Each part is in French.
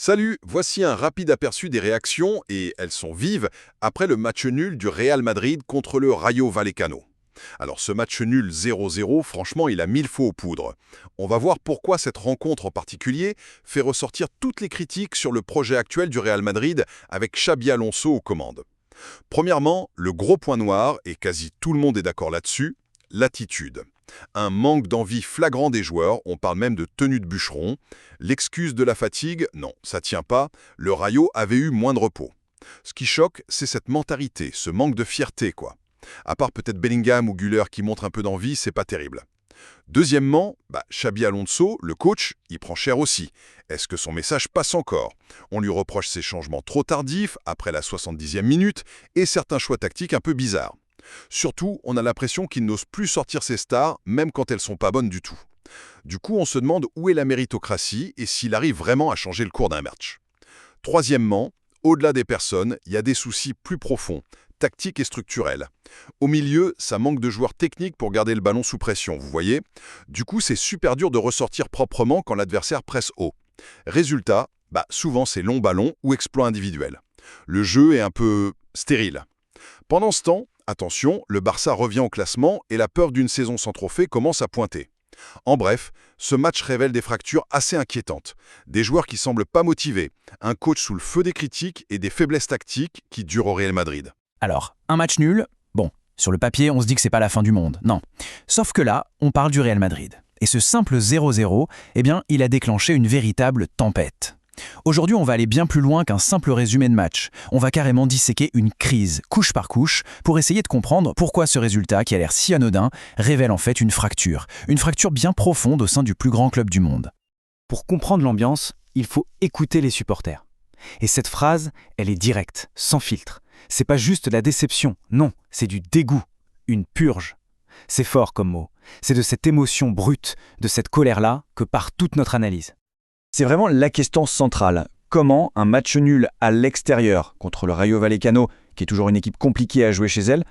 Salut, voici un rapide aperçu des réactions, et elles sont vives, après le match nul du Real Madrid contre le Rayo Vallecano. Alors ce match nul 0-0, franchement, il a mille fois aux poudres. On va voir pourquoi cette rencontre en particulier fait ressortir toutes les critiques sur le projet actuel du Real Madrid avec Xabi Alonso aux commandes. Premièrement, le gros point noir, et quasi tout le monde est d'accord là-dessus, l'attitude. Un manque d'envie flagrant des joueurs, on parle même de tenue de bûcheron. L'excuse de la fatigue, non, ça tient pas, le Rayo avait eu moins de repos. Ce qui choque, c'est cette mentalité, ce manque de fierté, quoi. À part peut-être Bellingham ou Güler qui montrent un peu d'envie, c'est pas terrible. Deuxièmement, Xabi Alonso, le coach, il prend cher aussi. Est-ce que son message passe encore? On lui reproche ses changements trop tardifs, après la 70e minute, et certains choix tactiques un peu bizarres. Surtout, on a l'impression qu'il n'ose plus sortir ses stars, même quand elles sont pas bonnes du tout. Du coup, on se demande où est la méritocratie et s'il arrive vraiment à changer le cours d'un match. Troisièmement, au-delà des personnes, il y a des soucis plus profonds, tactiques et structurels. Au milieu, ça manque de joueurs techniques pour garder le ballon sous pression, vous voyez. Du coup, c'est super dur de ressortir proprement quand l'adversaire presse haut. Résultat, souvent c'est long ballon ou exploit individuel. Le jeu est un peu stérile. Pendant ce temps, attention, le Barça revient au classement et la peur d'une saison sans trophée commence à pointer. En bref, ce match révèle des fractures assez inquiétantes, des joueurs qui semblent pas motivés, un coach sous le feu des critiques et des faiblesses tactiques qui durent au Real Madrid. Alors, un match nul, bon, sur le papier, on se dit que c'est pas la fin du monde, non. Sauf que là, on parle du Real Madrid. Et ce simple 0-0, il a déclenché une véritable tempête. Aujourd'hui, on va aller bien plus loin qu'un simple résumé de match. On va carrément disséquer une crise, couche par couche, pour essayer de comprendre pourquoi ce résultat, qui a l'air si anodin, révèle en fait une fracture bien profonde au sein du plus grand club du monde. Pour comprendre l'ambiance, il faut écouter les supporters. Et cette phrase, elle est directe, sans filtre. C'est pas juste de la déception, non, c'est du dégoût, une purge. C'est fort comme mot. C'est de cette émotion brute, de cette colère-là, que part toute notre analyse. C'est vraiment la question centrale. Comment un match nul à l'extérieur contre le Rayo Vallecano, qui est toujours une équipe compliquée à jouer chez elle,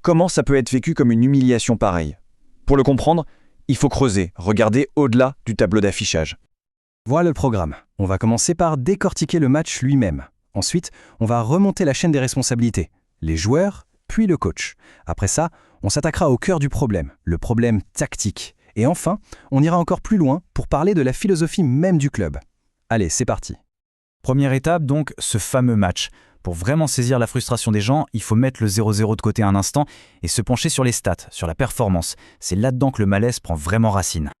comment ça peut être vécu comme une humiliation pareille? Pour le comprendre, il faut creuser, regarder au-delà du tableau d'affichage. Voilà le programme. On va commencer par décortiquer le match lui-même. Ensuite, on va remonter la chaîne des responsabilités, les joueurs, puis le coach. Après ça, on s'attaquera au cœur du problème, le problème tactique. Et enfin, on ira encore plus loin pour parler de la philosophie même du club. Allez, c'est parti. Première étape donc, ce fameux match. Pour vraiment saisir la frustration des gens, il faut mettre le 0-0 de côté un instant et se pencher sur les stats, sur la performance. C'est là-dedans que le malaise prend vraiment racine.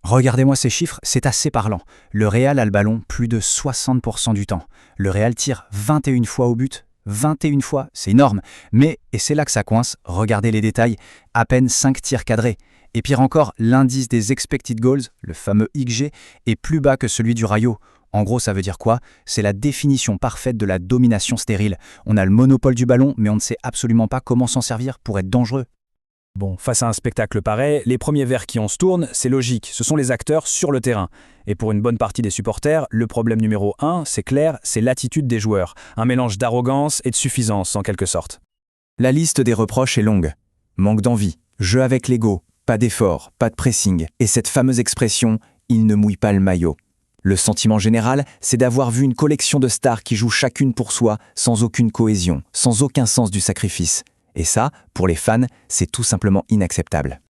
Regardez-moi ces chiffres, c'est assez parlant. Le Real a le ballon plus de 60% du temps. Le Real tire 21 fois au but. 21 fois, c'est énorme. Mais, et c'est là que ça coince, regardez les détails, à peine 5 tirs cadrés. Et pire encore, l'indice des expected goals, le fameux XG, est plus bas que celui du Rayo. En gros, ça veut dire quoi? C'est la définition parfaite de la domination stérile. On a le monopole du ballon, mais on ne sait absolument pas comment s'en servir pour être dangereux. Bon, face à un spectacle pareil, les premiers vers qui on se tourne, c'est logique, ce sont les acteurs sur le terrain. Et pour une bonne partie des supporters, le problème numéro 1, c'est clair, c'est l'attitude des joueurs. Un mélange d'arrogance et de suffisance, en quelque sorte. La liste des reproches est longue. Manque d'envie, jeu avec l'ego, pas d'effort, pas de pressing, et cette fameuse expression « il ne mouille pas le maillot ». Le sentiment général, c'est d'avoir vu une collection de stars qui jouent chacune pour soi, sans aucune cohésion, sans aucun sens du sacrifice. Et ça, pour les fans, c'est tout simplement inacceptable.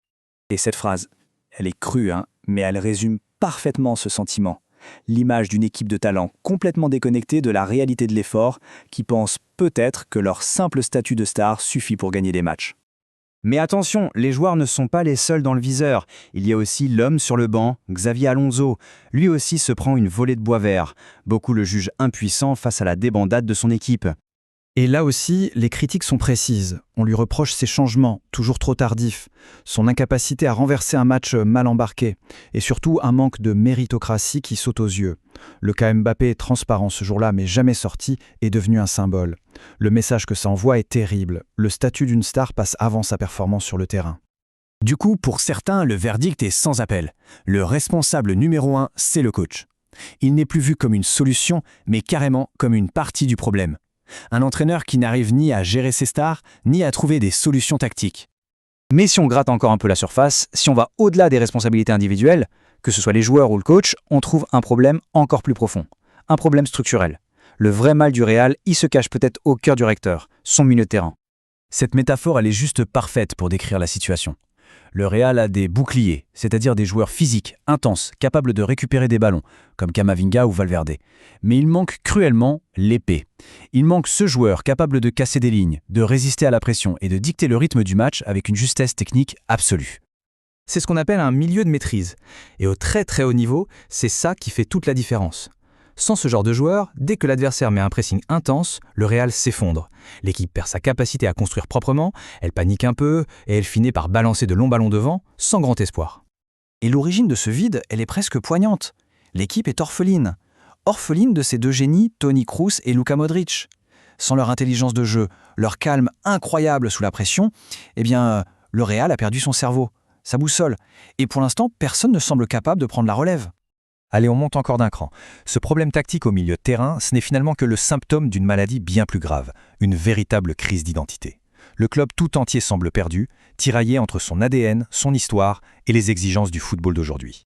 Et cette phrase, elle est crue, mais elle résume parfaitement ce sentiment. L'image d'une équipe de talent complètement déconnectée de la réalité de l'effort, qui pense peut-être que leur simple statut de star suffit pour gagner des matchs. Mais attention, les joueurs ne sont pas les seuls dans le viseur. Il y a aussi l'homme sur le banc, Xabi Alonso. Lui aussi se prend une volée de bois vert. Beaucoup le jugent impuissant face à la débandade de son équipe. Et là aussi, les critiques sont précises. On lui reproche ses changements, toujours trop tardifs, son incapacité à renverser un match mal embarqué, et surtout un manque de méritocratie qui saute aux yeux. Le cas Mbappé est transparent ce jour-là, mais jamais sorti, est devenu un symbole. Le message que ça envoie est terrible. Le statut d'une star passe avant sa performance sur le terrain. Du coup, pour certains, le verdict est sans appel. Le responsable numéro 1, c'est le coach. Il n'est plus vu comme une solution, mais carrément comme une partie du problème. Un entraîneur qui n'arrive ni à gérer ses stars, ni à trouver des solutions tactiques. Mais si on gratte encore un peu la surface, si on va au-delà des responsabilités individuelles, que ce soit les joueurs ou le coach, on trouve un problème encore plus profond. un problème structurel. Le vrai mal du Real, il se cache peut-être au cœur du recteur, son milieu de terrain. Cette métaphore, elle est juste parfaite pour décrire la situation. Le Real a des boucliers, c'est-à-dire des joueurs physiques, intenses, capables de récupérer des ballons, comme Camavinga ou Valverde. Mais il manque cruellement l'épée. Il manque ce joueur capable de casser des lignes, de résister à la pression et de dicter le rythme du match avec une justesse technique absolue. C'est ce qu'on appelle un milieu de maîtrise. Et au très très haut niveau, c'est ça qui fait toute la différence. Sans ce genre de joueur, dès que l'adversaire met un pressing intense, le Real s'effondre. L'équipe perd sa capacité à construire proprement, elle panique un peu et elle finit par balancer de longs ballons devant, sans grand espoir. Et l'origine de ce vide, elle est presque poignante. L'équipe est orpheline. Orpheline de ces deux génies, Toni Kroos et Luka Modric. Sans leur intelligence de jeu, leur calme incroyable sous la pression, le Real a perdu son cerveau, sa boussole. Et pour l'instant, personne ne semble capable de prendre la relève. Allez, on monte encore d'un cran. Ce problème tactique au milieu de terrain, ce n'est finalement que le symptôme d'une maladie bien plus grave, une véritable crise d'identité. Le club tout entier semble perdu, tiraillé entre son ADN, son histoire et les exigences du football d'aujourd'hui.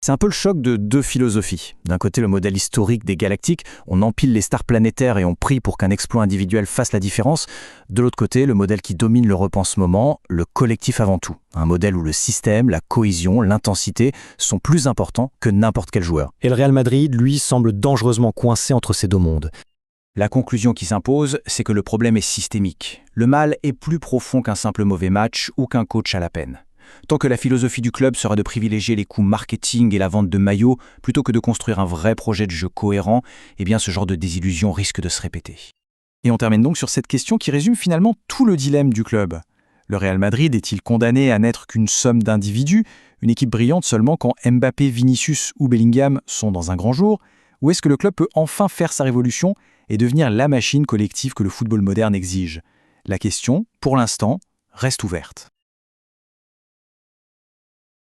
C'est un peu le choc de deux philosophies. D'un côté, le modèle historique des Galactiques, on empile les stars planétaires et on prie pour qu'un exploit individuel fasse la différence. De l'autre côté, le modèle qui domine l'Europe en ce moment, le collectif avant tout. Un modèle où le système, la cohésion, l'intensité sont plus importants que n'importe quel joueur. Et le Real Madrid, lui, semble dangereusement coincé entre ces deux mondes. La conclusion qui s'impose, c'est que le problème est systémique. Le mal est plus profond qu'un simple mauvais match ou qu'un coach à la peine. Tant que la philosophie du club sera de privilégier les coûts marketing et la vente de maillots plutôt que de construire un vrai projet de jeu cohérent, ce genre de désillusion risque de se répéter. Et on termine donc sur cette question qui résume finalement tout le dilemme du club. Le Real Madrid est-il condamné à n'être qu'une somme d'individus, une équipe brillante seulement quand Mbappé, Vinicius ou Bellingham sont dans un grand jour, ou est-ce que le club peut enfin faire sa révolution et devenir la machine collective que le football moderne exige ? La question, pour l'instant, reste ouverte.